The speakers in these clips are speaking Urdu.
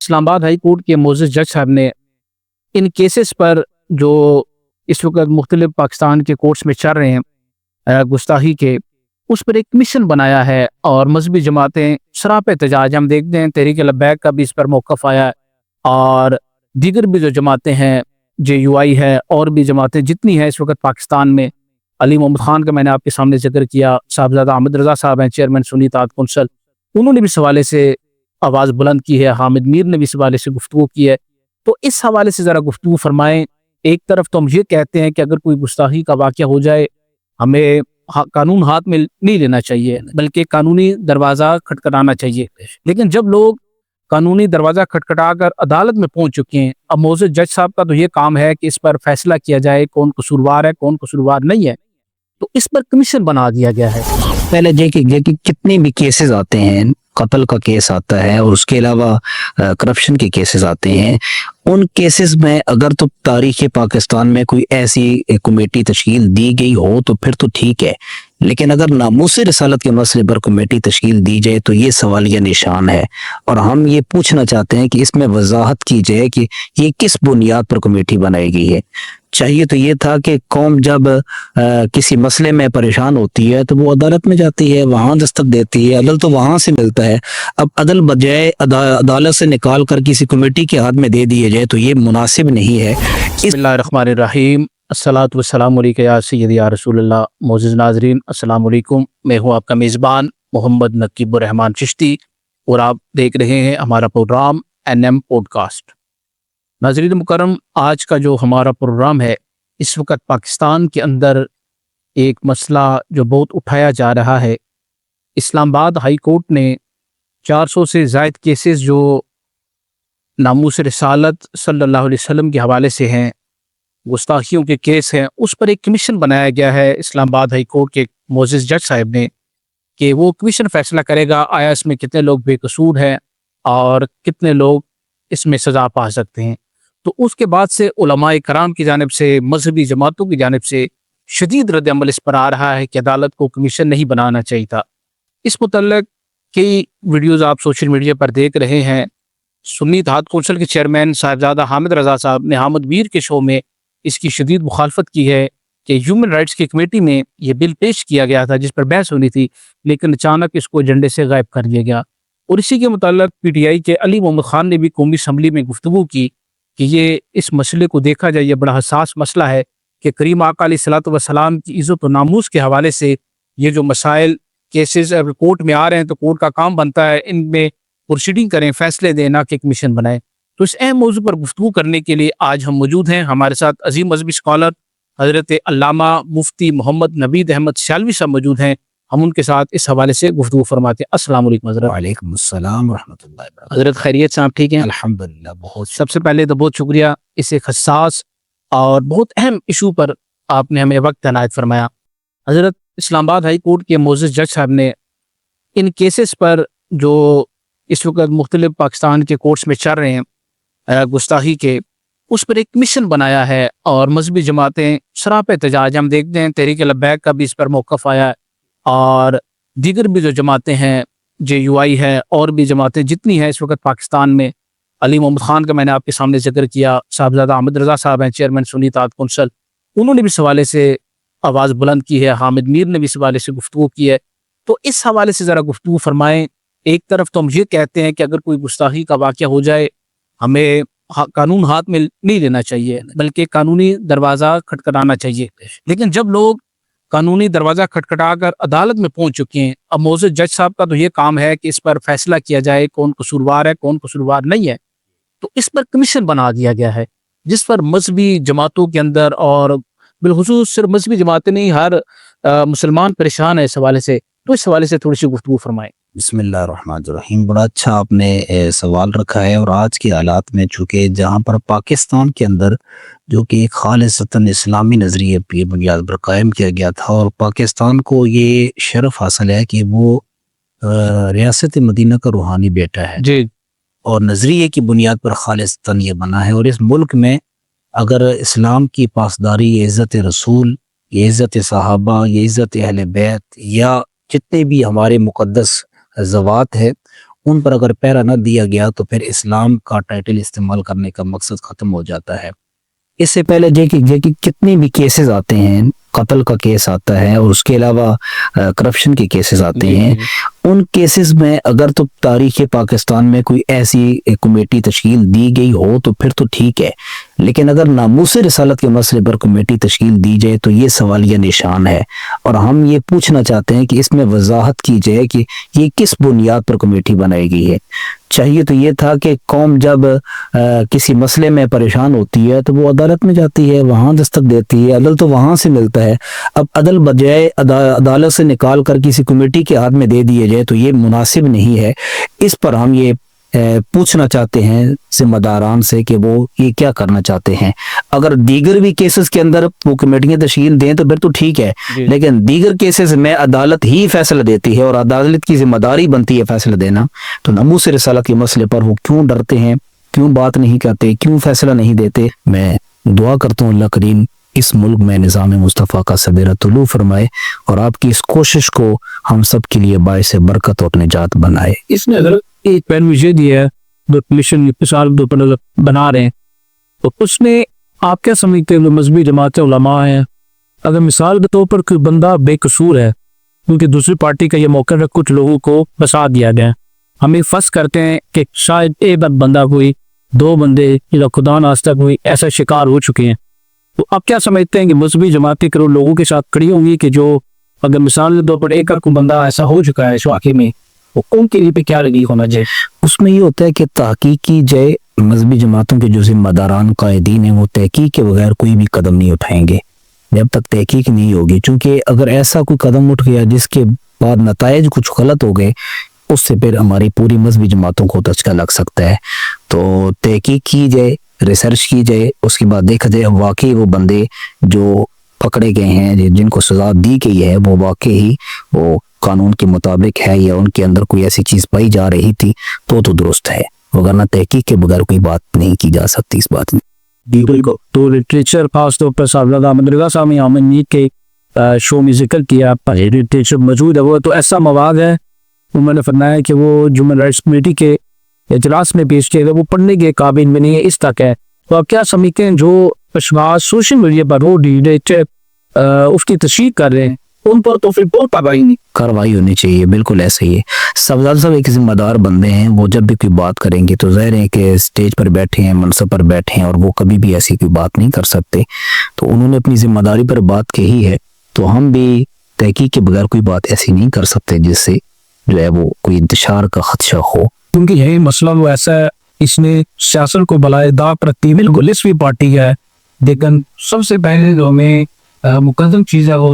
اسلام آباد ہائی کورٹ کے معزز جج صاحب نے ان کیسز پر جو اس وقت مختلف پاکستان کے کورٹس میں چل رہے ہیں گستاخی کے، اس پر ایک کمیشن بنایا ہے اور مذہبی جماعتیں سراپا احتجاج ہم دیکھتے ہیں، تحریک لبیک کا بھی اس پر موقف آیا ہے اور دیگر بھی جو جماعتیں ہیں، JUI ہے اور بھی جماعتیں جتنی ہیں اس وقت پاکستان میں، علی محمد خان کا میں نے آپ کے سامنے ذکر کیا، صاحبزادہ احمد رضا صاحب ہیں چیئرمین سنی اتحاد کونسل، انہوں نے بھی اس حوالے سے آواز بلند کی ہے، حامد میر نے بھی اس حوالے سے گفتگو کی ہے۔ تو اس حوالے سے ذرا گفتگو فرمائیں۔ ایک طرف تو ہم یہ کہتے ہیں کہ اگر کوئی گستاخی کا واقعہ ہو جائے ہمیں قانون ہاتھ میں نہیں لینا چاہیے بلکہ قانونی دروازہ کھٹکھٹانا چاہیے، لیکن جب لوگ قانونی دروازہ کھٹکھٹا کر عدالت میں پہنچ چکے ہیں، اب معزز جج صاحب کا تو یہ کام ہے کہ اس پر فیصلہ کیا جائے کون قصوروار ہے کون قصوروار نہیں ہے، تو اس پر کمیشن بنا دیا گیا ہے۔ پہلے دیکھیں کتنے بھی کیسز آتے ہیں، قتل کا کیس آتا ہے اور اس کے علاوہ کرپشن کے کیسز آتے ہیں، ان کیسز میں اگر تو تاریخ پاکستان میں کوئی ایسی کمیٹی تشکیل دی گئی ہو تو پھر تو ٹھیک ہے، لیکن اگر ناموس رسالت کے مسئلے پر کمیٹی تشکیل دی جائے تو یہ سوالیہ نشان ہے، اور ہم یہ پوچھنا چاہتے ہیں کہ اس میں وضاحت کی جائے کہ یہ کس بنیاد پر کمیٹی بنائی گئی ہے۔ چاہیے تو یہ تھا کہ قوم جب کسی مسئلے میں پریشان ہوتی ہے تو وہ عدالت میں جاتی ہے، وہاں دستک دیتی ہے، عدل تو وہاں سے ملتا ہے۔ اب عدل بجائے عدالت سے نکال کر کسی کمیٹی کے ہاتھ میں دے دیا جائے تو یہ مناسب نہیں ہے۔ بسم اللہ الرحمن الرحیم، الصلاۃ والسلام علیک یا سیدی یا رسول اللہ۔ معزز ناظرین السلام علیکم، میں ہوں آپ کا میزبان محمد نقیب الرحمان چشتی اور آپ دیکھ رہے ہیں ہمارا پروگرام NM پوڈ کاسٹ۔ ناظرین مکرم، آج کا جو ہمارا پروگرام ہے، اس وقت پاکستان کے اندر ایک مسئلہ جو بہت اٹھایا جا رہا ہے، اسلام آباد ہائی کورٹ نے 400 سے زائد کیسز جو ناموس رسالت صلی اللہ علیہ وسلم کے حوالے سے ہیں، گستاخیوں کے کیس ہیں، اس پر ایک کمیشن بنایا گیا ہے اسلام آباد ہائی کورٹ کے معزز جج صاحب نے کہ وہ کمیشن فیصلہ کرے گا آیا اس میں کتنے لوگ بے قصور ہیں اور کتنے لوگ اس میں سزا پا سکتے ہیں۔ تو اس کے بعد سے علماء کرام کی جانب سے، مذہبی جماعتوں کی جانب سے شدید رد عمل اس پر آ رہا ہے کہ عدالت کو کمیشن نہیں بنانا چاہیے تھا۔ اس متعلق کئی ویڈیوز آپ سوشل میڈیا پر دیکھ رہے ہیں۔ سنی اتحاد کونسل کے چیئرمین صاحبزادہ حامد رضا صاحب نے حامد میر کے شو میں اس کی شدید مخالفت کی ہے کہ ہیومن رائٹس کی کمیٹی میں یہ بل پیش کیا گیا تھا جس پر بحث ہونی تھی، لیکن اچانک اس کو ایجنڈے سے غائب کر دیا گیا۔ اور اسی کے متعلق PTI کے علی محمد خان نے بھی قومی اسمبلی میں گفتگو کی کہ یہ اس مسئلے کو دیکھا جائے، یہ بڑا حساس مسئلہ ہے کہ کریم آقا علیہ الصلوۃ والسلام کی عزت و ناموس کے حوالے سے یہ جو مسائل کیسز کورٹ میں آ رہے ہیں تو کورٹ کا کام بنتا ہے ان میں پروسیڈنگ کریں، فیصلے دیں، نہ کہ کمیشن بنائیں۔ تو اس اہم موضوع پر گفتگو کرنے کے لیے آج ہم موجود ہیں، ہمارے ساتھ عظیم مذہبی اسکالر حضرت علامہ مفتی محمد نوید احمد سیالوی صاحب موجود ہیں، ہم ان کے ساتھ اس حوالے سے گفتگو فرماتے ہیں۔ السلام علیکم حضرت۔ وعلیکم السلام ورحمۃ اللہ وبرکاتہ۔ حضرت خیریت سے آپ ٹھیک ہیں؟ الحمدللہ، بہت سب سے پہلے تو بہت شکریہ اس ایک حساس اور بہت اہم ایشو پر آپ نے ہمیں وقت عنایت فرمایا۔ حضرت اسلام آباد ہائی کورٹ کے معزز جج صاحب نے ان کیسز پر جو اس وقت مختلف پاکستان کے کورٹس میں چل رہے ہیں گستاخی کے، اس پر ایک کمیشن بنایا ہے اور مذہبی جماعتیں سراپا احتجاج ہم دیکھتے ہیں، تحریک لبیک کا بھی اس پر موقف آیا ہے اور دیگر بھی جو جماعتیں ہیں، JUI ہے اور بھی جماعتیں جتنی ہیں اس وقت پاکستان میں، علی محمد خان کا میں نے آپ کے سامنے ذکر کیا، صاحبزادہ احمد رضا صاحب ہیں چیئرمین سنی اتحاد کونسل، انہوں نے بھی اس حوالے سے آواز بلند کی ہے، حامد میر نے بھی اس حوالے سے گفتگو کی ہے۔ تو اس حوالے سے ذرا گفتگو فرمائیں۔ ایک طرف تو ہم یہ کہتے ہیں کہ اگر کوئی گستاخی کا واقعہ ہو جائے ہمیں قانون ہاتھ میں نہیں لینا چاہیے بلکہ قانونی دروازہ کھٹکھٹانا چاہیے، لیکن جب لوگ قانونی دروازہ کھٹکھٹا کر عدالت میں پہنچ چکے ہیں، اب معزز جج صاحب کا تو یہ کام ہے کہ اس پر فیصلہ کیا جائے کون قصوروار ہے کون قصوروار نہیں ہے، تو اس پر کمیشن بنا دیا گیا ہے جس پر مذہبی جماعتوں کے اندر اور بالخصوص صرف مذہبی جماعتیں نہیں، ہر مسلمان پریشان ہے اس حوالے سے، تو اس حوالے سے تھوڑی سی گفتگو فرمائیں۔ بسم اللہ الرحمن الرحیم۔ بڑا اچھا آپ نے سوال رکھا ہے، اور آج کے حالات میں چونکہ جہاں پر پاکستان کے اندر جو کہ ایک خالصتاً اسلامی نظریے کی بنیاد پر قائم کیا گیا تھا، اور پاکستان کو یہ شرف حاصل ہے کہ وہ ریاست مدینہ کا روحانی بیٹا ہے جی، اور نظریے کی بنیاد پر خالصتاً یہ بنا ہے، اور اس ملک میں اگر اسلام کی پاسداری، یہ عزت رسول، یہ عزت صحابہ، یہ عزت اہل بیت، یا جتنے بھی ہمارے مقدس ذوات ہے، ان پر اگر پہرا نہ دیا گیا تو پھر اسلام کا ٹائٹل استعمال کرنے کا مقصد ختم ہو جاتا ہے۔ اس سے پہلے دیکھیے کتنے بھی کیسز آتے ہیں، قتل کا کیس آتا ہے اور اس کے علاوہ کرپشن کے کیسز آتے ہیں، ان کیسز میں اگر تو تاریخ پاکستان میں کوئی ایسی کمیٹی تشکیل دی گئی ہو تو پھر تو ٹھیک ہے، لیکن اگر ناموس رسالت کے مسئلے پر کمیٹی تشکیل دی جائے تو یہ سوالیہ نشان ہے، اور ہم یہ پوچھنا چاہتے ہیں کہ اس میں وضاحت کی جائے کہ یہ کس بنیاد پر کمیٹی بنائی گئی ہے۔ چاہیے تو یہ تھا کہ قوم جب کسی مسئلے میں پریشان ہوتی ہے تو وہ عدالت میں جاتی ہے، وہاں دستک دیتی ہے، عدل تو وہاں سے ملتا ہے۔ اب عدل بجائے عدالت سے نکال کر کسی کمیٹی کے ہاتھ میں دے دیے جائے تو یہ مناسب نہیں ہے۔ اس پر ہم یہ پوچھنا چاہتے ہیں ذمہ داران سے کہ وہ یہ کیا کرنا چاہتے ہیں۔ اگر دیگر بھی کیسز کے اندر وہ کمیٹیاں تشکیل دیں تو پھر تو ٹھیک ہے، لیکن دیگر کیسز میں عدالت ہی فیصلہ دیتی ہے اور عدالت کی ذمہ داری بنتی ہے فیصلہ دینا، تو ناموس رسالت کے مسئلے پر وہ کیوں ڈرتے ہیں، کیوں بات نہیں کرتے، کیوں فیصلہ نہیں دیتے؟ میں دعا کرتا ہوں اللہ کریم اس ملک میں نظام مصطفیٰ کا سبیرہ طلوع فرمائے اور آپ کی اس کوشش کو ہم سب کے لیے باعث برکت اور نجات بنائے۔ اس نے اگر ایک پین ویژن دیا ہے جو کمیشن مثال بنا رہے ہیں، تو اس میں آپ کیا سمجھتے ہیں جو مذہبی جماعت علماء ہیں، اگر مثال کے طور پر کوئی بندہ بے قصور ہے کیونکہ دوسری پارٹی کا یہ موقع ہے، کچھ لوگوں کو بسا دیا گیا، ہمیں فرض کرتے ہیں کہ شاید ایک بندہ کوئی دو بندے یا خدا ناستہ کوئی ایسا شکار ہو چکے ہیں، تو آپ کیا سمجھتے ہیں کہ مذہبی جماعتیں کرو لوگوں کے ساتھ کھڑی ہوں گی کہ جو اگر مثال کے طور پر ایک کوئی بندہ ایسا ہو چکا ہے اس واقعے میں، وہ قوم کے لیے پہ کیا لگی ہونا چاہیے؟ اس میں یہ ہوتا ہے کہ تحقیق کی جائے، مذہبی جماعتوں کے جو ذمہ داران قائدین ہیں وہ تحقیق کے بغیر کوئی بھی قدم نہیں اٹھائیں گے جب تک تحقیق نہیں ہوگی، چونکہ اگر ایسا کوئی قدم اٹھ گیا جس کے بعد نتائج کچھ غلط ہو گئے اس سے پھر ہماری پوری مذہبی جماعتوں کو دھچکا لگ سکتا ہے۔ تو تحقیق کی جائے، ریسرچ کی جائے، اس کے بعد دیکھا جائے واقعی وہ بندے جو پکڑے گئے ہیں جن کو سزا دی گئی ہے وہ واقعی وہ قانون کے مطابق ہے یا ان کے اندر کوئی ایسی چیز پائی جا رہی تھی تو درست ہے، وگرنہ تحقیق کے بغیر کوئی بات نہیں کی جا سکتی اس بات میں۔ بالکل۔ تو لٹریچر خاص طور پر صاحب احمد رضا صاحب نے ہمیں نیٹ کے شو میں ذکر کیا، لٹریچر موجود ہے، وہ تو ایسا مواد ہے، انہوں نے فرمایا کہ وہ ہیومن رائٹس کمیٹی کے اجلاس میں پیش کیا گیا، وہ پڑھنے کے قابل بھی نہیں ہے، اس تک ہے۔ تو آپ کیا سمجھتے ہیں جو اشخاص سوشل میڈیا پر وہ لٹریچر اس کی تشریح کر رہے ہیں ان پر تو پھر بہت کارروائی ہونی چاہیے؟ بالکل ایسا ہی ہے۔ صاحب ایک ذمہ دار بندے ہیں، وہ جب بھی کوئی بات کریں گے تو ظاہر ہے کہ اسٹیج پر بیٹھے ہیں، منصب پر بیٹھے ہیں اور وہ کبھی بھی ایسی کوئی بات نہیں کر سکتے، تو انہوں نے اپنی ذمہ داری پر بات کہی ہے، تو ہم بھی تحقیق کے بغیر کوئی بات ایسی نہیں کر سکتے جس سے جو ہے وہ کوئی انتشار کا خدشہ ہو، کیونکہ یہی مسئلہ وہ ایسا ہے، اس نے سیاست کو بلائے داغ رکھتی بالکل اس بھی پارٹی ہے، لیکن سب سے پہلے جو ہمیں مقدم چیز ہے وہ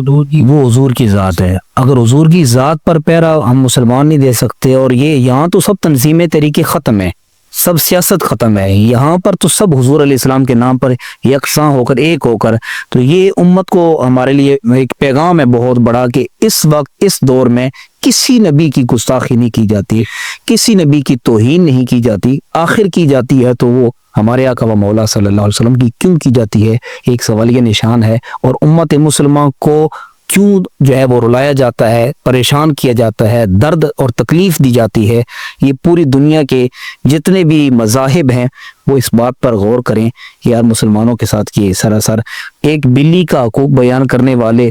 حضور کی ذات ہے۔ اگر حضور کی ذات پر پیرا ہم مسلمان نہیں دے سکتے، اور یہ یہاں تو سب تنظیمیں طریقے ختم ہیں، سب سیاست ختم ہے، یہاں پر تو سب حضور علیہ السلام کے نام پر یکساں ہو کر ایک ہو کر، تو یہ امت کو ہمارے لیے ایک پیغام ہے بہت بڑا کہ اس وقت اس دور میں کسی نبی کی گستاخی نہیں کی جاتی، کسی نبی کی توہین نہیں کی جاتی، آخر کی جاتی ہے تو وہ ہمارے آقا و مولا صلی اللہ علیہ وسلم کی کیوں کی جاتی ہے، ایک سوالیہ نشان ہے۔ اور امت مسلمان کو کیوں جو ہے وہ رلایا جاتا ہے، پریشان کیا جاتا ہے، درد اور تکلیف دی جاتی ہے، یہ پوری دنیا کے جتنے بھی مذاہب ہیں وہ اس بات پر غور کریں کہ یار مسلمانوں کے ساتھ یہ سراسر ایک بلی کا حقوق بیان کرنے والے،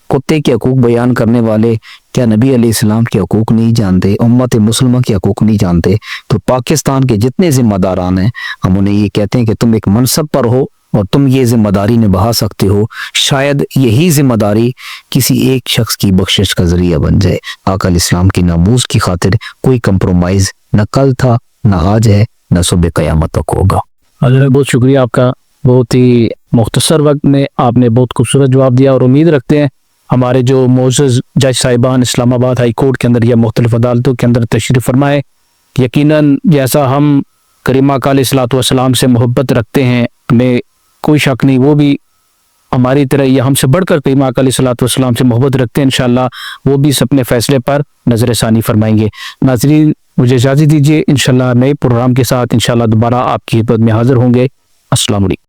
کتے کے حقوق بیان کرنے والے کیا نبی علیہ السلام کے حقوق نہیں جانتے، امت مسلمہ کے حقوق نہیں جانتے؟ تو پاکستان کے جتنے ذمہ داران ہیں ہم انہیں یہ کہتے ہیں کہ تم ایک منصب پر ہو اور تم یہ ذمہ داری نبھا سکتے ہو، شاید یہی ذمہ داری کسی ایک شخص کی بخشش کا ذریعہ بن جائے۔ آقا علیہ السلام کی ناموز کی خاطر کوئی کمپرومائز نہ کل تھا، نہ آج ہے، نہ صبح قیامت تک ہوگا۔ حضرت بہت شکریہ آپ کا، بہت ہی مختصر وقت میں آپ نے بہت خوبصورت جواب دیا، اور امید رکھتے ہیں ہمارے جو معزز جج صاحبان اسلام آباد ہائی کورٹ کے اندر یا مختلف عدالتوں کے اندر تشریف فرمائے، یقیناً جیسا ہم کریمہ آقا علیہ الصلوۃ والسلام سے محبت رکھتے ہیں، ہمیں کوئی شک نہیں وہ بھی ہماری طرح یا ہم سے بڑھ کر کریمہ آقا علیہ الصلوۃ والسلام سے محبت رکھتے ہیں، انشاءاللہ وہ بھی اس اپنے فیصلے پر نظر ثانی فرمائیں گے۔ ناظرین مجھے اجازت دیجیے، انشاءاللہ نئے پروگرام کے ساتھ انشاءاللہ دوبارہ آپ کی خدمت میں حاضر ہوں گے۔ السلام علیکم۔